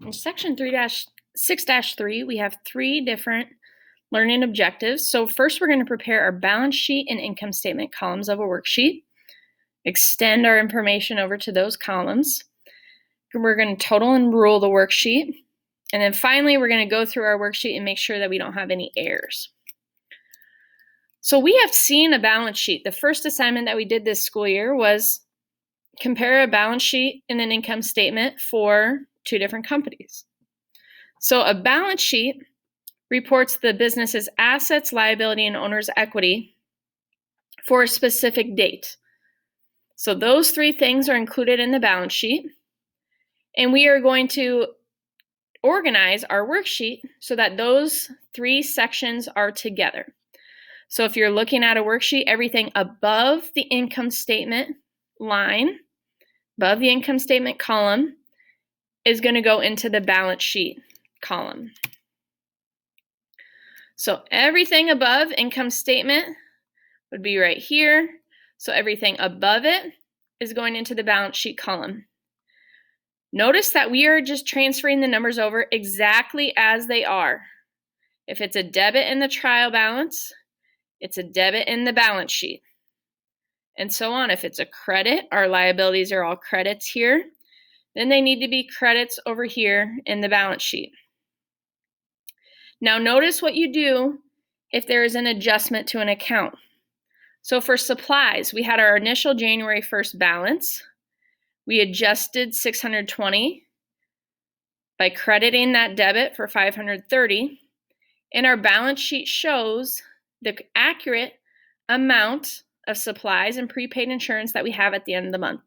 In section 6-3, we have 3 different learning objectives. So first, we're going to prepare our balance sheet and income statement columns of a worksheet, extend our information over to those columns. We're going to total and rule the worksheet. And then finally, we're going to go through our worksheet and make sure that we don't have any errors. So we have seen a balance sheet. The first assignment that we did this school year was compare a balance sheet and an income statement for 2 different companies. So a balance sheet reports the business's assets, liability, and owner's equity for a specific date. So those 3 things are included in the balance sheet. And we are going to organize our worksheet so that those 3 sections are together. So if you're looking at a worksheet, everything above the income statement line, above the income statement column, is going to go into the balance sheet column. So everything above income statement would be right here. So everything above it is going into the balance sheet column. Notice that we are just transferring the numbers over exactly as they are. If it's a debit in the trial balance, it's a debit in the balance sheet, and so on. If it's a credit, our liabilities are all credits here. Then they need to be credits over here in the balance sheet. Now notice what you do if there is an adjustment to an account. So for supplies, we had our initial January 1st balance. We adjusted $620 by crediting that debit for $530, and our balance sheet shows the accurate amount of supplies and prepaid insurance that we have at the end of the month.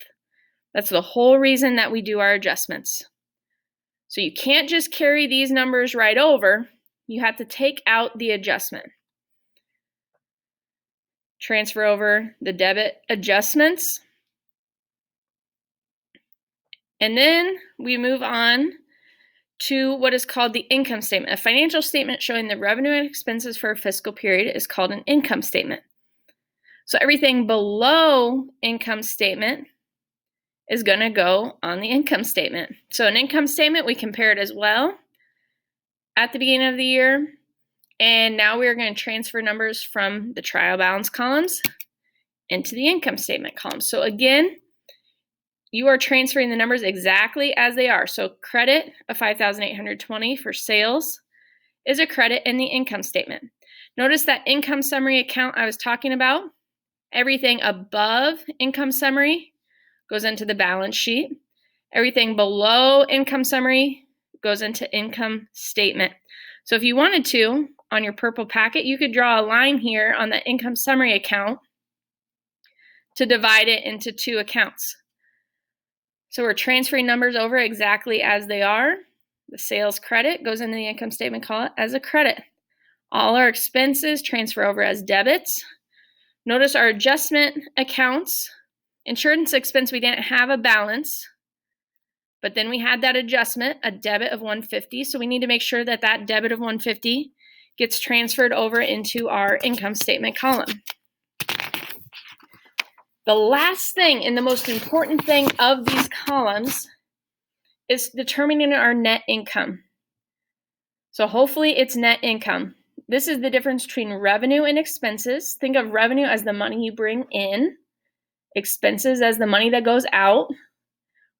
That's the whole reason that we do our adjustments. So you can't just carry these numbers right over. You have to take out the adjustment. Transfer over the debit adjustments. And then we move on to what is called the income statement. A financial statement showing the revenue and expenses for a fiscal period is called an income statement. So everything below income statement is going to go on the income statement. So an income statement, we compare it as well at the beginning of the year. And now we're going to transfer numbers from the trial balance columns into the income statement columns. So again, you are transferring the numbers exactly as they are. So credit of $5,820 for sales is a credit in the income statement. Notice that income summary account I was talking about. Everything above income summary goes into the balance sheet. Everything below income summary goes into income statement. So if you wanted to, on your purple packet, you could draw a line here on the income summary account to divide it into 2 accounts. So we're transferring numbers over exactly as they are. The sales credit goes into the income statement column as a credit. All our expenses transfer over as debits. Notice our adjustment accounts. Insurance expense, we didn't have a balance, but then we had that adjustment, a debit of $150. So we need to make sure that that debit of $150 gets transferred over into our income statement column. The last thing and the most important thing of these columns is determining our net income. So hopefully it's net income. This is the difference between revenue and expenses. Think of revenue as the money you bring in, expenses as the money that goes out.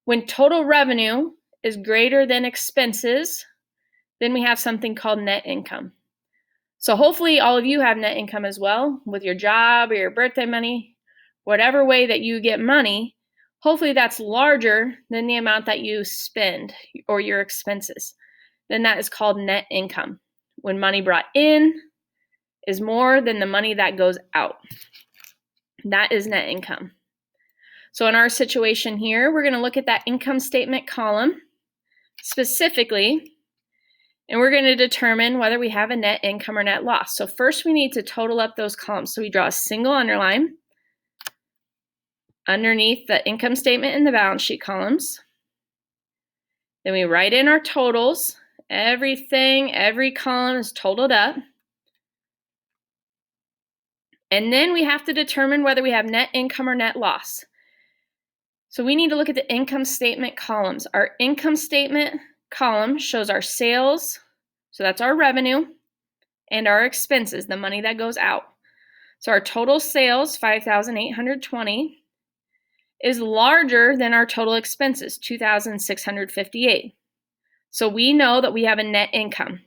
When total revenue is greater than expenses, then we have something called net income. So hopefully all of you have net income as well with your job or your birthday money, whatever way that you get money. Hopefully that's larger than the amount that you spend or your expenses. Then that is called net income. When money brought in is more than the money that goes out. That is net income. So in our situation here, we're going to look at that income statement column specifically, and we're going to determine whether we have a net income or net loss. So first we need to total up those columns. So we draw a single underline underneath the income statement and the balance sheet columns. Then we write in our totals. Every column is totaled up. And then we have to determine whether we have net income or net loss. So we need to look at the income statement columns. Our income statement column shows our sales, so that's our revenue, and our expenses, the money that goes out. So our total sales, 5,820, is larger than our total expenses, 2,658. So we know that we have a net income.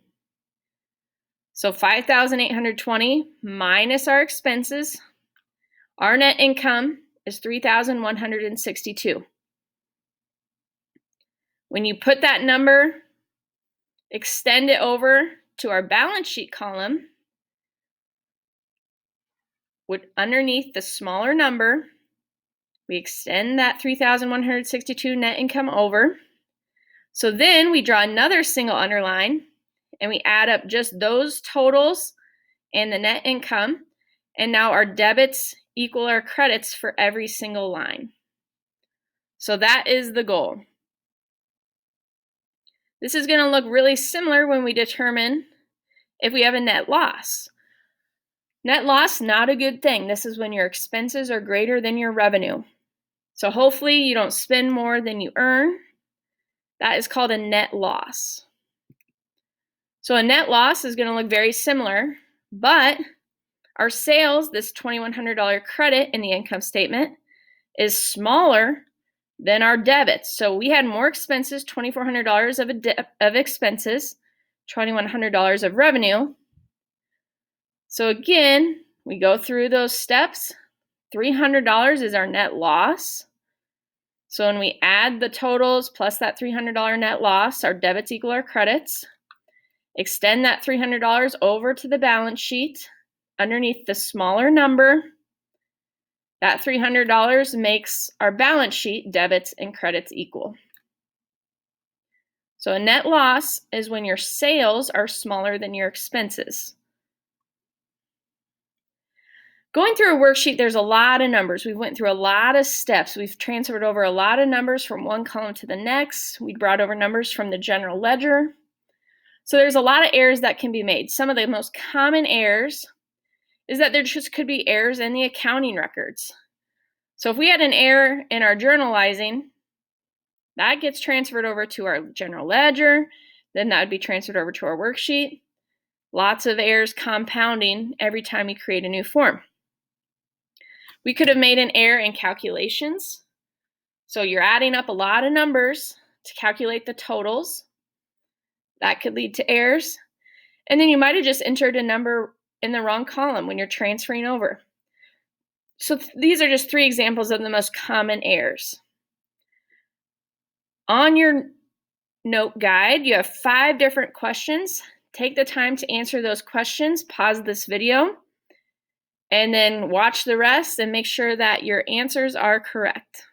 So 5,820 minus our expenses, our net income is 3,162. When you put that number, extend it over to our balance sheet column, underneath the smaller number, we extend that 3,162 net income over. So then we draw another single underline and we add up just those totals and the net income. And now our debits equal our credits for every single line. So that is the goal. This is going to look really similar when we determine if we have a net loss. Net loss, not a good thing. This is when your expenses are greater than your revenue. So hopefully you don't spend more than you earn. That is called a net loss. So a net loss is going to look very similar, but our sales, this $2,100 credit in the income statement, is smaller than our debits. So we had more expenses, $2,400 of expenses, $2,100 of revenue. So again, we go through those steps. $300 is our net loss. So when we add the totals plus that $300 net loss, our debits equal our credits. Extend that $300 over to the balance sheet underneath the smaller number. That $300 makes our balance sheet debits and credits equal. So a net loss is when your sales are smaller than your expenses. Going through a worksheet, there's a lot of numbers. We went through a lot of steps. We've transferred over a lot of numbers from one column to the next. We brought over numbers from the general ledger. So there's a lot of errors that can be made. Some of the most common errors is that there just could be errors in the accounting records. So if we had an error in our journalizing, that gets transferred over to our general ledger, then that would be transferred over to our worksheet. Lots of errors compounding every time we create a new form. We could have made an error in calculations. So you're adding up a lot of numbers to calculate the totals. That could lead to errors. And then you might have just entered a number in the wrong column when you're transferring over. So these are just 3 examples of the most common errors. On your note guide, you have 5 different questions. Take the time to answer those questions. Pause this video. And then watch the rest and make sure that your answers are correct.